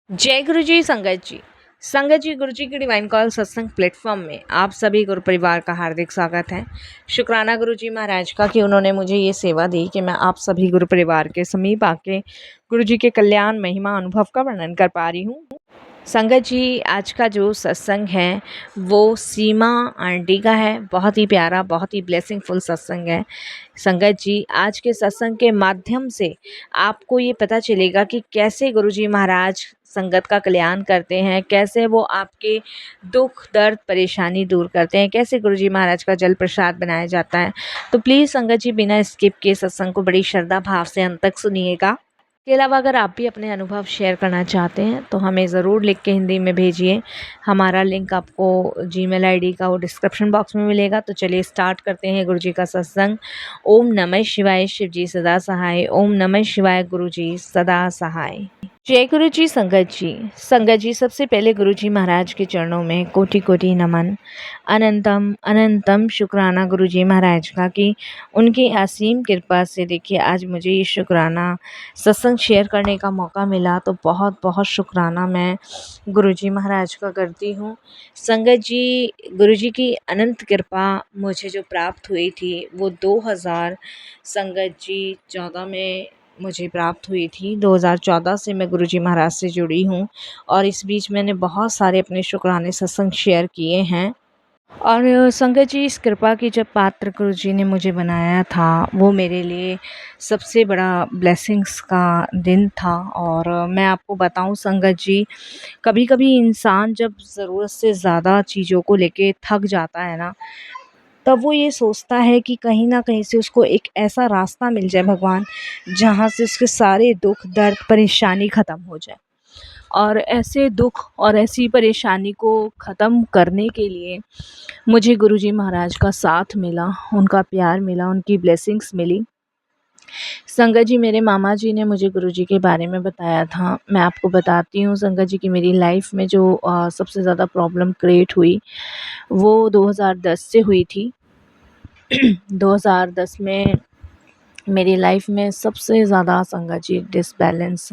जय गुरु जी संगत जी। संगत जी, गुरु जी की डिवाइन कॉल सत्संग प्लेटफॉर्म में आप सभी गुरु परिवार का हार्दिक स्वागत है। शुक्राना गुरु जी महाराज का कि उन्होंने मुझे ये सेवा दी कि मैं आप सभी गुरु परिवार के समीप आके गुरु जी के कल्याण महिमा अनुभव का वर्णन कर पा रही हूँ। संगत जी, आज का जो सत्संग है वो सीमा आंटी का है। बहुत ही प्यारा, बहुत ही ब्लेसिंगफुल सत्संग है। संगत जी, आज के सत्संग के माध्यम से आपको ये पता चलेगा कि कैसे गुरुजी महाराज संगत का कल्याण करते हैं, कैसे वो आपके दुख दर्द परेशानी दूर करते हैं, कैसे गुरुजी महाराज का जल प्रसाद बनाया जाता है। तो प्लीज़ संगत जी, बिना स्किप के सत्संग को बड़ी श्रद्धा भाव से अंत तक सुनिएगा। के अलावा अगर आप भी अपने अनुभव शेयर करना चाहते हैं तो हमें ज़रूर लिख के हिंदी में भेजिए। हमारा लिंक आपको जीमेल आईडी का वो डिस्क्रिप्शन बॉक्स में मिलेगा। तो चलिए स्टार्ट करते हैं गुरु जी का सत्संग। ओम नमः शिवाय, शिव जी सदा सहाय। ओम नमः शिवाय, गुरु जी सदा सहाय। जय गुरु जी संगत जी। संगत जी, सबसे पहले गुरु जी महाराज के चरणों में कोटि कोटि नमन। अनंतम अनंतम शुक्राना गुरु जी महाराज का कि उनकी असीम कृपा से देखिए आज मुझे ये शुक्राना सत्संग शेयर करने का मौका मिला। तो बहुत बहुत शुक्राना मैं गुरु जी महाराज का करती हूँ। संगत जी, गुरु जी की अनंत कृपा मुझे जो प्राप्त हुई थी वो 2000 संगत जी 14 में मुझे प्राप्त हुई थी। 2014 से मैं गुरुजी महाराज से जुड़ी हूँ और इस बीच मैंने बहुत सारे अपने शुक्राने सत्संग शेयर किए हैं। और संगत जी, इस कृपा की जब पात्र गुरुजी ने मुझे बनाया था वो मेरे लिए सबसे बड़ा ब्लेसिंग्स का दिन था। और मैं आपको बताऊं संगत जी, कभी कभी इंसान जब ज़रूरत से ज़्यादा चीज़ों को लेके थक जाता है ना, तब वो ये सोचता है कि कहीं ना कहीं से उसको एक ऐसा रास्ता मिल जाए भगवान, जहाँ से उसके सारे दुख दर्द परेशानी ख़त्म हो जाए। और ऐसे दुख और ऐसी परेशानी को ख़त्म करने के लिए मुझे गुरुजी महाराज का साथ मिला, उनका प्यार मिला, उनकी ब्लेसिंग्स मिली। संगत जी, मेरे मामा जी ने मुझे गुरुजी के बारे में बताया था। मैं आपको बताती हूँ संगत जी कि मेरी लाइफ में जो सबसे ज़्यादा प्रॉब्लम क्रिएट हुई वो 2010 से हुई थी। 2010 में मेरी लाइफ में सबसे ज़्यादा संगत जी डिसबैलेंस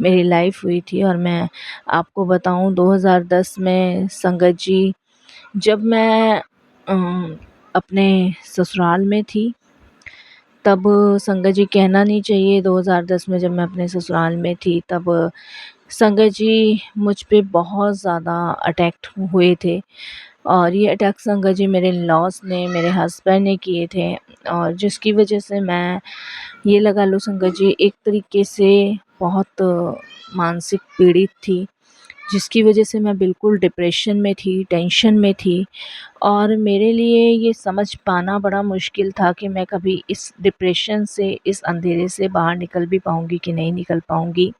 मेरी लाइफ हुई थी। और मैं आपको बताऊं 2010 में संगत जी, जब मैं अपने ससुराल में थी, तब संगत जी कहना नहीं चाहिए, 2010 में जब मैं अपने ससुराल में थी तब संगत जी मुझ पे बहुत ज़्यादा अटैक हुए थे। और ये अटैक संगत जी मेरे लॉस ने, मेरे हस्बैंड ने किए थे। और जिसकी वजह से मैं, ये लगा लो संगत जी, एक तरीके से बहुत मानसिक पीड़ित थी, जिसकी वजह से मैं बिल्कुल डिप्रेशन में थी, टेंशन में थी। और मेरे लिए ये समझ पाना बड़ा मुश्किल था कि मैं कभी इस डिप्रेशन से, इस अंधेरे से बाहर निकल भी पाऊँगी कि नहीं निकल पाऊँगी।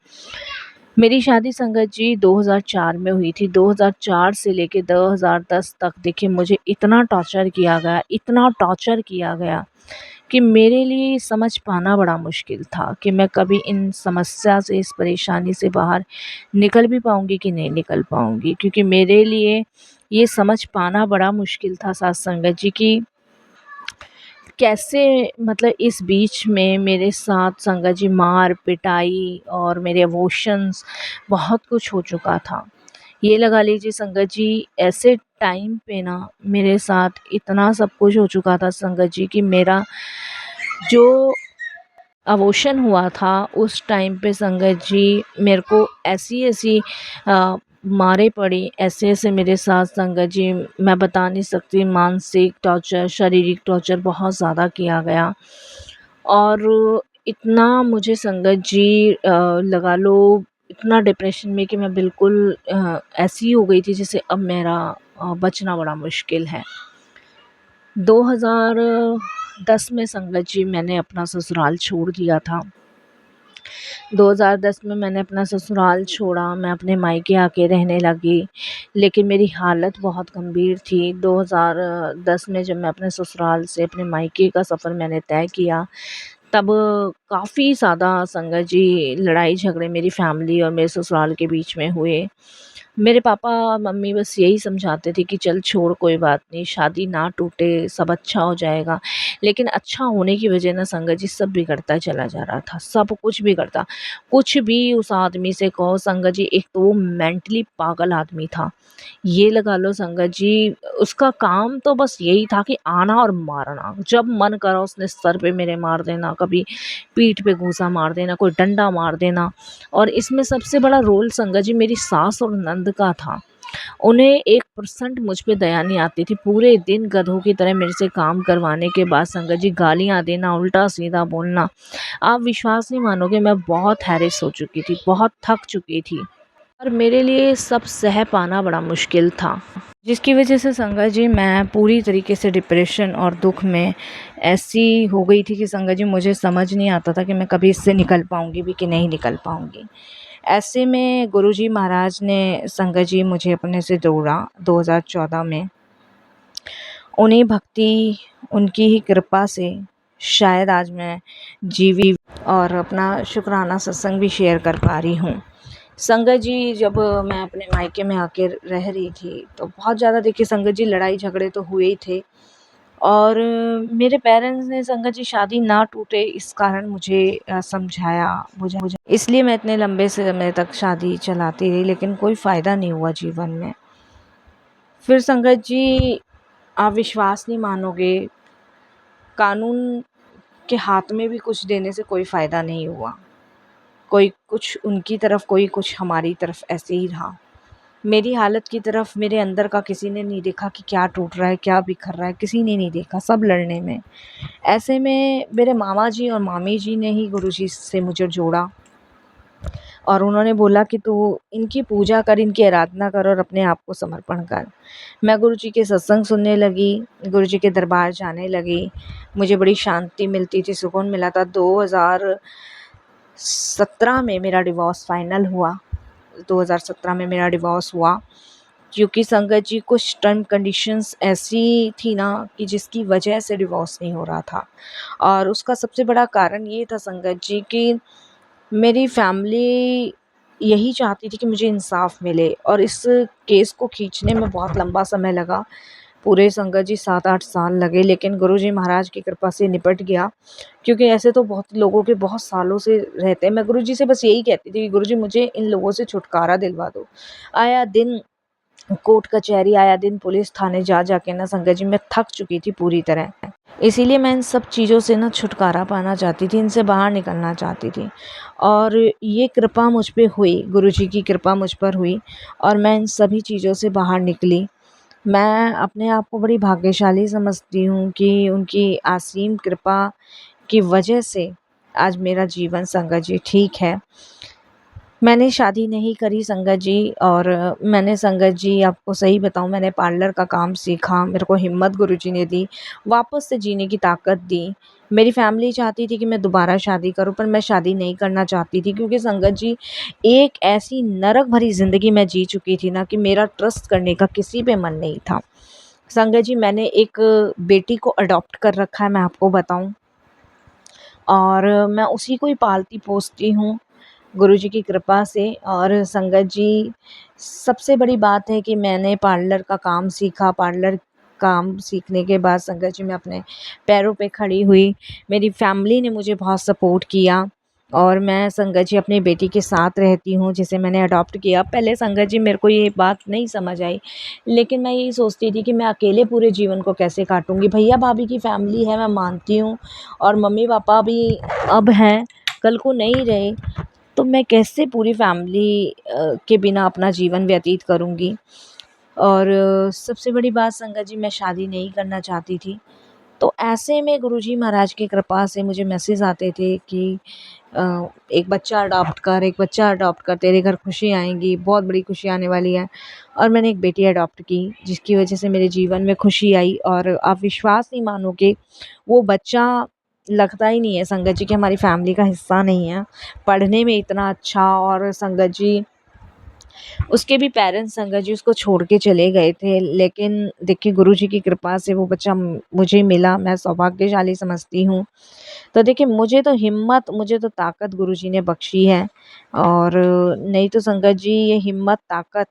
मेरी शादी संगत जी 2004 में हुई थी। 2004 से लेके 2010 तक देखिए मुझे इतना टॉर्चर किया गया, इतना टॉर्चर किया गया कि मेरे लिए समझ पाना बड़ा मुश्किल था कि मैं कभी इन समस्या से, इस परेशानी से बाहर निकल भी पाऊँगी कि नहीं निकल पाऊँगी। क्योंकि मेरे लिए ये समझ पाना बड़ा मुश्किल था साथ संगत जी कि कैसे, मतलब इस बीच में मेरे साथ संगत जी मार पिटाई और मेरे इमोशंस बहुत कुछ हो चुका था। ये लगा लीजिए संगत जी, ऐसे टाइम पे ना मेरे साथ इतना सब कुछ हो चुका था संगत जी कि मेरा जो अवोशन हुआ था उस टाइम पे संगत जी, मेरे को ऐसी ऐसी मारे पड़ी, ऐसे ऐसे मेरे साथ संगत जी, मैं बता नहीं सकती। मानसिक टॉर्चर, शारीरिक टॉर्चर बहुत ज़्यादा किया गया। और इतना मुझे संगत जी लगा लो इतना डिप्रेशन में कि मैं बिल्कुल ऐसी हो गई थी जैसे अब मेरा बचना बड़ा मुश्किल है। 2010 में संगत जी मैंने अपना ससुराल छोड़ दिया था। 2010 में मैंने अपना ससुराल छोड़ा, मैं अपने मायके आके रहने लगी, लेकिन मेरी हालत बहुत गंभीर थी। 2010 में जब मैं अपने ससुराल से अपने मायके का सफ़र मैंने तय किया, तब काफ़ी ज़्यादा संगत जी लड़ाई झगड़े मेरी फैमिली और मेरे ससुराल के बीच में हुए। मेरे पापा मम्मी बस यही समझाते थे कि चल छोड़, कोई बात नहीं, शादी ना टूटे, सब अच्छा हो जाएगा। लेकिन अच्छा होने की वजह ना संगत जी सब बिगड़ता चला जा रहा था, सब कुछ बिगड़ता। कुछ भी उस आदमी से कहो संगत जी, एक तो वो मेंटली पागल आदमी था। ये लगा लो संगत जी, उसका काम तो बस यही था कि आना और मारना। जब मन करा उसने सर पे मेरे मार देना, कभी पीठ पे घूंसा मार देना, कोई डंडा मार देना। और इसमें सबसे बड़ा रोल संगत जी मेरी सास और नंद का था। उन्हें 1% मुझ पे दया नहीं आती थी। पूरे दिन गधों की तरह मेरे से काम करवाने के बाद संगत जी गालियाँ देना, उल्टा-सीधा बोलना। आप विश्वास नहीं मानोगे, मैं बहुत हैरेस हो चुकी थी, बहुत थक चुकी थी और मेरे लिए सब सह पाना बड़ा मुश्किल था। जिसकी वजह से संगत जी मैं पूरी तरीके से डिप्रेशन और दुःख में ऐसी हो गई थी कि संगत जी मुझे समझ नहीं आता था कि मैं कभी इससे निकल पाऊँगी भी कि नहीं निकल पाऊँगी। ऐसे में गुरुजी महाराज ने संगत जी मुझे अपने से जोड़ा 2014 में। उन्हीं भक्ति, उनकी ही कृपा से शायद आज मैं जीवी और अपना शुक्राना सत्संग भी शेयर कर पा रही हूँ। संगत जी जब मैं अपने मायके में आके रह रही थी तो बहुत ज़्यादा देखिए संगत जी लड़ाई झगड़े तो हुए ही थे। और मेरे पेरेंट्स ने संगत जी शादी ना टूटे इस कारण मुझे समझाया, मुझे इसलिए मैं इतने लंबे समय तक शादी चलाती रही, लेकिन कोई फ़ायदा नहीं हुआ जीवन में। फिर संगत जी आप विश्वास नहीं मानोगे, कानून के हाथ में भी कुछ देने से कोई फ़ायदा नहीं हुआ। कोई कुछ उनकी तरफ, कोई कुछ हमारी तरफ, ऐसे ही रहा। मेरी हालत की तरफ मेरे अंदर का किसी ने नहीं देखा कि क्या टूट रहा है, क्या बिखर रहा है, किसी ने नहीं देखा, सब लड़ने में। ऐसे में मेरे मामा जी और मामी जी ने ही गुरुजी से मुझे जोड़ा और उन्होंने बोला कि तू इनकी पूजा कर, इनकी आराधना कर और अपने आप को समर्पण कर। मैं गुरुजी के सत्संग सुनने लगी, गुरुजी के दरबार जाने लगी। मुझे बड़ी शांति मिलती थी, सुकून मिला था। 2017 में मेरा डिवोर्स फाइनल हुआ। 2017 में मेरा डिवोर्स हुआ क्योंकि संगत जी कुछ टर्म कंडीशंस ऐसी थी ना कि जिसकी वजह से डिवोर्स नहीं हो रहा था। और उसका सबसे बड़ा कारण ये था संगत जी कि मेरी फैमिली यही चाहती थी कि मुझे इंसाफ मिले और इस केस को खींचने में बहुत लंबा समय लगा। पूरे संगत जी 7-8 साल लगे, लेकिन गुरुजी महाराज की कृपा से निपट गया। क्योंकि ऐसे तो बहुत लोगों के बहुत सालों से रहते हैं। मैं गुरुजी से बस यही कहती थी कि गुरुजी मुझे इन लोगों से छुटकारा दिलवा दो। आया दिन कोर्ट कचहरी, आया दिन पुलिस थाने जा के ना संगत जी मैं थक चुकी थी पूरी तरह। इसीलिए मैं इन सब चीज़ों से ना छुटकारा पाना चाहती थी, इनसे बाहर निकलना चाहती थी। और ये कृपा मुझ पे हुई, गुरुजी की कृपा मुझ पर हुई और मैं इन सभी चीज़ों से बाहर निकली। मैं अपने आप को बड़ी भाग्यशाली समझती हूँ कि उनकी असीम कृपा की वजह से आज मेरा जीवन संगत जी ठीक है। मैंने शादी नहीं करी संगत जी और मैंने संगत जी आपको सही बताऊँ, मैंने पार्लर का काम सीखा, मेरे को हिम्मत गुरुजी ने दी, वापस से जीने की ताकत दी। मेरी फैमिली चाहती थी कि मैं दोबारा शादी करूँ, पर मैं शादी नहीं करना चाहती थी क्योंकि संगत जी एक ऐसी नरक भरी ज़िंदगी मैं जी चुकी थी ना कि मेरा ट्रस्ट करने का किसी पे मन नहीं था। संगत जी मैंने एक बेटी को अडॉप्ट कर रखा है, मैं आपको बताऊँ, और मैं उसी को ही पालती-पोसती हूँ गुरुजी की कृपा से। और संगत जी सबसे बड़ी बात है कि मैंने पार्लर का काम सीखा, पार्लर काम सीखने के बाद संगत जी मैं अपने पैरों पे खड़ी हुई। मेरी फैमिली ने मुझे बहुत सपोर्ट किया और मैं संगत जी अपनी बेटी के साथ रहती हूँ जिसे मैंने अडॉप्ट किया। पहले संगत जी मेरे को ये बात नहीं समझ आई, लेकिन मैं यही सोचती थी कि मैं अकेले पूरे जीवन को कैसे काटूँगी। भैया-भाभी की फैमिली है, मैं मानती हूँ, और मम्मी-पापा भी अब हैं, कल को नहीं रहे, तो मैं कैसे पूरी फैमिली के बिना अपना जीवन व्यतीत करूँगी। और सबसे बड़ी बात संगत जी मैं शादी नहीं करना चाहती थी। तो ऐसे में गुरुजी महाराज की कृपा से मुझे मैसेज आते थे कि एक बच्चा अडॉप्ट कर, एक बच्चा अडॉप्ट कर, तेरे घर खुशी आएँगी, बहुत बड़ी खुशी आने वाली है। और मैंने एक बेटी अडॉप्ट की जिसकी वजह से मेरे जीवन में खुशी आई और आप विश्वास नहीं मानोगे, वो बच्चा लगता ही नहीं है संगत जी कि हमारी फैमिली का हिस्सा नहीं है। पढ़ने में इतना अच्छा, और संगत जी उसके भी पेरेंट्स संगत जी उसको छोड़ के चले गए थे, लेकिन देखिए गुरुजी की कृपा से वो बच्चा मुझे मिला, मैं सौभाग्यशाली समझती हूँ। तो देखिए मुझे तो हिम्मत, मुझे तो ताकत गुरुजी ने बख्शी है, और नहीं तो संगत जी ये हिम्मत, ताकत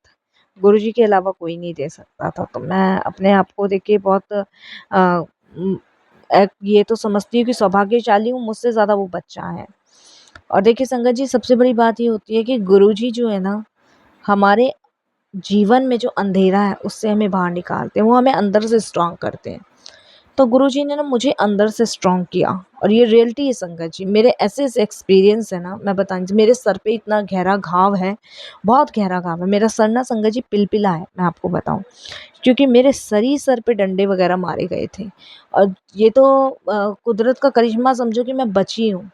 गुरुजी के अलावा कोई नहीं दे सकता था। तो मैं अपने आप को देखिए बहुत उम, ये तो समझती हूँ कि सौभाग्यशाली हूँ, मुझसे ज़्यादा वो बच्चा है। और देखिए संगत जी, सबसे बड़ी बात ये होती है कि गुरुजी जो है ना, हमारे जीवन में जो अंधेरा है उससे हमें बाहर निकालते हैं, वो हमें अंदर से स्ट्रॉन्ग करते हैं। तो गुरुजी ने ना मुझे अंदर से स्ट्रॉन्ग किया, और ये रियलिटी है संगत जी। मेरे ऐसे-ऐसे एक्सपीरियंस है ना, मैं बताऊँ, मेरे सर पे इतना गहरा घाव है, बहुत गहरा घाव है। मेरा सर ना संगत जी पिलपिला है, मैं आपको बताऊँ। क्योंकि मेरे सर पे डंडे वगैरह मारे गए थे, और ये तो कुदरत का करिश्मा समझो कि मैं बची हूँ।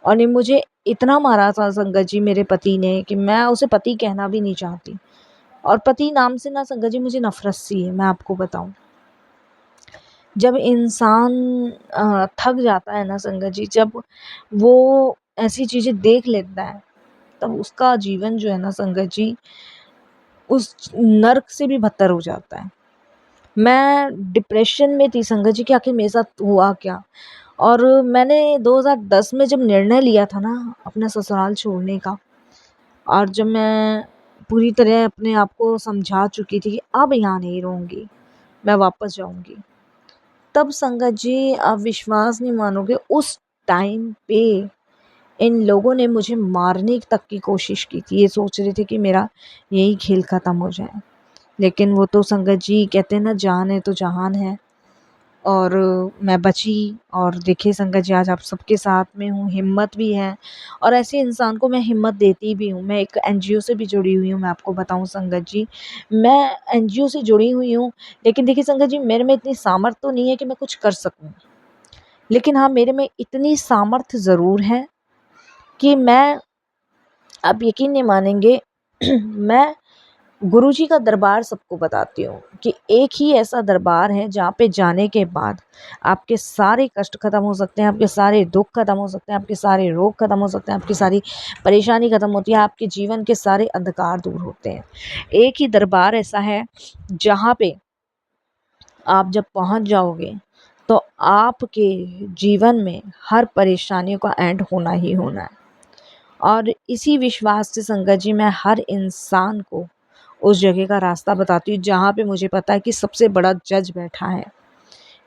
और नहीं, मुझे इतना मारा था संगत जी मेरे पति ने कि मैं उसे पति कहना भी नहीं चाहती। और पति नाम से ना संगत जी मुझे नफ़रत सी है, मैं आपको बताऊँ। जब इंसान थक जाता है ना संगत जी, जब वो ऐसी चीज़ें देख लेता है, तब उसका जीवन जो है ना संगत जी, उस नर्क से भी बदतर हो जाता है। मैं डिप्रेशन में थी संगत जी कि आखिर मेरे साथ हुआ क्या? और मैंने 2010 में जब निर्णय लिया था ना अपना ससुराल छोड़ने का, और जब मैं पूरी तरह अपने आप को समझा चुकी थी कि अब यहाँ नहीं रहूँगी, मैं वापस जाऊँगी। तब संगत जी, आप विश्वास नहीं मानोगे, उस टाइम पे इन लोगों ने मुझे मारने तक की कोशिश की थी। ये सोच रहे थे कि मेरा यही खेल ख़त्म हो जाए। लेकिन वो तो संगत जी कहते हैं ना, जान है तो जहान है। और मैं बची, और देखिए संगत जी, आज आप सबके साथ में हूँ, हिम्मत भी है, और ऐसे इंसान को मैं हिम्मत देती भी हूँ। मैं एक एनजीओ से भी जुड़ी हुई हूँ, मैं आपको बताऊँ संगत जी। मैं एनजीओ से जुड़ी हुई हूँ, लेकिन देखिए संगत जी, मेरे में इतनी सामर्थ्य तो नहीं है कि मैं कुछ कर सकूँ। लेकिन हाँ, मेरे में इतनी सामर्थ्य ज़रूर है कि मैं, आप यकीन नहीं मानेंगे, मैं गुरुजी का दरबार सबको बताती हूँ कि एक ही ऐसा दरबार है जहाँ पे जाने के बाद आपके सारे कष्ट खत्म हो सकते हैं, आपके सारे दुख खत्म हो सकते हैं, आपके सारे रोग खत्म हो सकते हैं, आपकी सारी परेशानी खत्म होती है, आपके जीवन के सारे अंधकार दूर होते हैं। एक ही दरबार ऐसा है जहाँ पे आप जब पहुँच जाओगे, तो आपके जीवन में हर परेशानियों का एंड होना ही होना है। और इसी विश्वास से संगत जी, मैं हर इंसान को उस जगह का रास्ता बताती हूँ जहाँ पे मुझे पता है कि सबसे बड़ा जज बैठा है,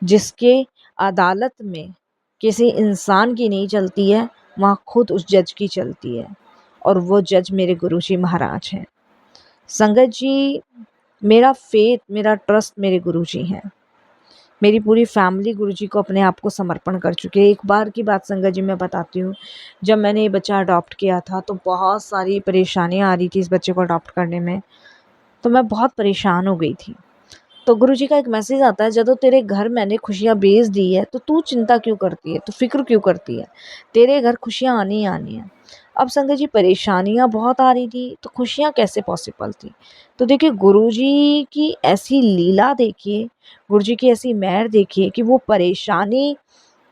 जिसके अदालत में किसी इंसान की नहीं चलती है, वहाँ खुद उस जज की चलती है, और वो जज मेरे गुरुजी महाराज हैं। संगत जी, मेरा फेथ, मेरा ट्रस्ट मेरे गुरुजी हैं। मेरी पूरी फैमिली गुरुजी को अपने आप को समर्पण कर चुकी है। एक बार की बात संगत जी मैं बताती हूँ, जब मैंने ये बच्चा अडॉप्ट किया था तो बहुत सारी परेशानियाँ आ रही थी इस बच्चे को अडॉप्ट करने में। तो मैं बहुत परेशान हो गई थी। तो गुरुजी का एक मैसेज आता है, "ਜਦੋਂ तेरे घर मैंने खुशियाँ भेज दी है तो तू चिंता क्यों करती है, तू फ़िक्र क्यों करती है? तेरे घर खुशियाँ आनी ही आनी है।" अब संगत जी, परेशानियाँ बहुत आ रही थी, तो खुशियाँ कैसे पॉसिबल थी? तो देखिए, गुरुजी की ऐसी लीला देखिए, गुरुजी की ऐसी मेहर देखिए कि वो परेशानी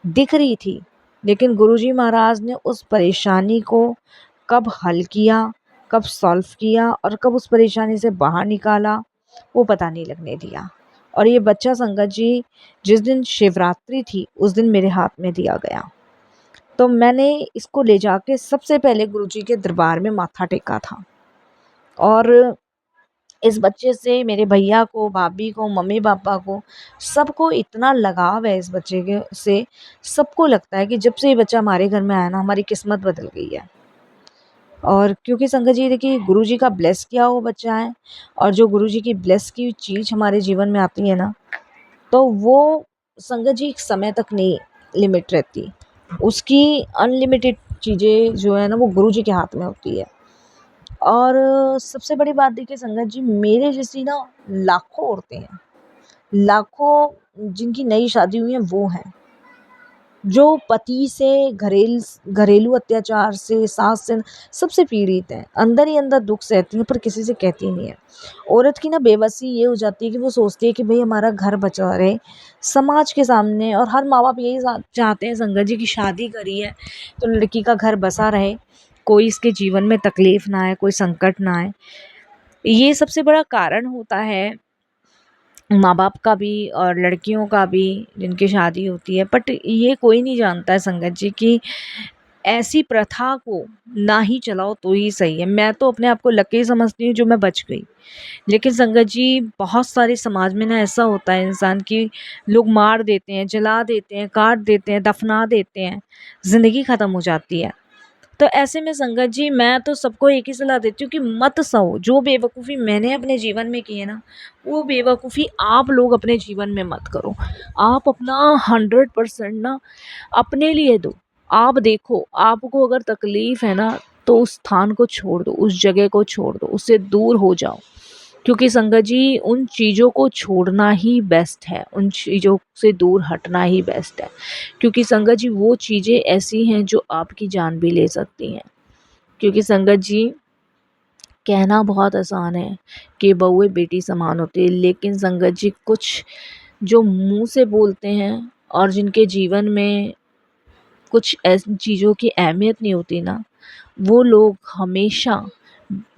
दिख रही थी, लेकिन गुरुजी महाराज ने उस परेशानी को कब हल किया, कब सॉल्व किया, और कब उस परेशानी से बाहर निकाला, वो पता नहीं लगने दिया। और ये बच्चा संगत जी, जिस दिन शिवरात्रि थी उस दिन मेरे हाथ में दिया गया। तो मैंने इसको ले जाके सबसे पहले गुरुजी के दरबार में माथा टेका था। और इस बच्चे से मेरे भैया को, भाभी को, मम्मी-पापा को, सबको इतना लगाव है इस बच्चे के से। सबको लगता है कि जब से ये बच्चा हमारे घर में आया ना, हमारी किस्मत बदल गई है। और क्योंकि संगत जी देखिए, गुरुजी का ब्लेस किया हुआ बच्चा है, और जो गुरुजी की ब्लेस की हुई चीज़ हमारे जीवन में आती है ना, तो वो संगत जी एक समय तक नहीं लिमिट रहती। उसकी अनलिमिटेड चीज़ें जो है ना, वो गुरुजी के हाथ में होती है। और सबसे बड़ी बात देखिए संगत जी, मेरे जैसी ना लाखों औरतें हैं, लाखों जिनकी नई शादी हुई है वो हैं, जो पति से घरेलू अत्याचार से, सास से, सबसे पीड़ित हैं। अंदर ही अंदर दुःख सहती हैं, पर किसी से कहती नहीं है। औरत की ना बेबसी ये हो जाती है कि वो सोचती है कि भई हमारा घर बचा रहे समाज के सामने, और हर माँ-बाप यही चाहते हैं संगत जी, की शादी करी है तो लड़की का घर बसा रहे, कोई इसके जीवन में तकलीफ़ ना आए, कोई संकट ना आए। ये सबसे बड़ा कारण होता है माँ-बाप का भी और लड़कियों का भी, जिनकी शादी होती है। बट ये कोई नहीं जानता है संगत जी कि ऐसी प्रथा को ना ही चलाओ तो ही सही है। मैं तो अपने आप को लकी समझती हूँ जो मैं बच गई। लेकिन संगत जी, बहुत सारे समाज में ना ऐसा होता है इंसान कि लोग मार देते हैं, जला देते हैं, काट देते हैं, दफना देते हैं, ज़िंदगी ख़त्म हो जाती है। तो ऐसे में संगत जी, मैं तो सबको एक ही सलाह देती हूँ कि मत सहो। जो बेवकूफ़ी मैंने अपने जीवन में की है ना, वो बेवकूफ़ी आप लोग अपने जीवन में मत करो। आप अपना 100% ना अपने लिए दो। आप देखो, आपको अगर तकलीफ़ है ना, तो उस स्थान को छोड़ दो, उस जगह को छोड़ दो, उससे दूर हो जाओ। क्योंकि संगत जी, उन चीज़ों को छोड़ना ही बेस्ट है, उन चीज़ों से दूर हटना ही बेस्ट है। क्योंकि संगत जी, वो चीज़ें ऐसी हैं जो आपकी जान भी ले सकती हैं। क्योंकि संगत जी, कहना बहुत आसान है कि बहुएँ बेटी समान होती है, लेकिन संगत जी, कुछ जो मुँह से बोलते हैं और जिनके जीवन में कुछ ऐसी चीज़ों की अहमियत नहीं होती ना, वो लोग हमेशा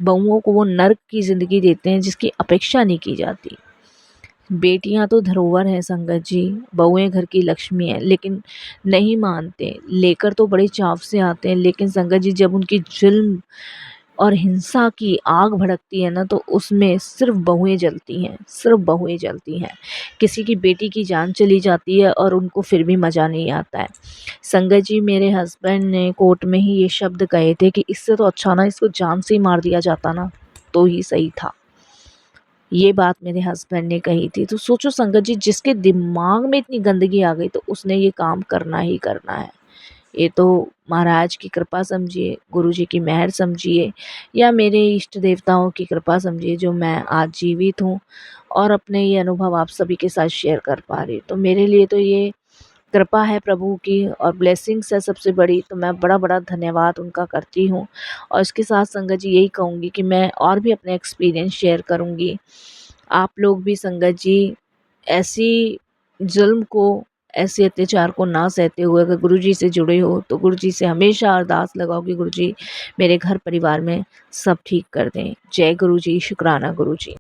बहुओं को वो नर्क की ज़िंदगी देते हैं जिसकी अपेक्षा नहीं की जाती। बेटियां तो धरोहर हैं संगत जी, बहुएं घर की लक्ष्मी हैं, लेकिन नहीं मानते, लेकर तो बड़े चाव से आते हैं, लेकिन संगत जी, जब उनकी जुल्म और हिंसा की आग भड़कती है ना, तो उसमें सिर्फ बहुएं जलती हैं, सिर्फ बहुएं जलती हैं। किसी की बेटी की जान चली जाती है और उनको फिर भी मज़ा नहीं आता है। संगत जी, मेरे हस्बैंड ने कोर्ट में ही ये शब्द कहे थे कि इससे तो अच्छा ना इसको जान से ही मार दिया जाता ना, तो ही सही था। ये बात मेरे हस्बैंड ने कही थी। तो सोचो संगत जी, जिसके दिमाग में इतनी गंदगी आ गई तो उसने ये काम करना ही करना है। ये तो महाराज की कृपा समझिए, गुरु जी की मेहर समझिए, या मेरे इष्ट देवताओं की कृपा समझिए जो मैं आज जीवित हूँ और अपने ये अनुभव आप सभी के साथ शेयर कर पा रही हूँ। तो मेरे लिए तो ये कृपा है प्रभु की और ब्लेसिंग्स है सबसे बड़ी, तो मैं बड़ा-बड़ा धन्यवाद उनका करती हूँ। और इसके साथ संगत जी, यही कहूँगी कि मैं और भी अपने एक्सपीरियंस शेयर करूँगी। आप लोग भी संगत जी, ऐसी ज़ुल्म को, ऐसे अत्याचार को ना सहते हुए अगर गुरु जी से जुड़े हो, तो गुरु जी से हमेशा अरदास लगाओ कि गुरु जी मेरे घर परिवार में सब ठीक कर दें। जय गुरु जी, शुक्राना गुरु जी।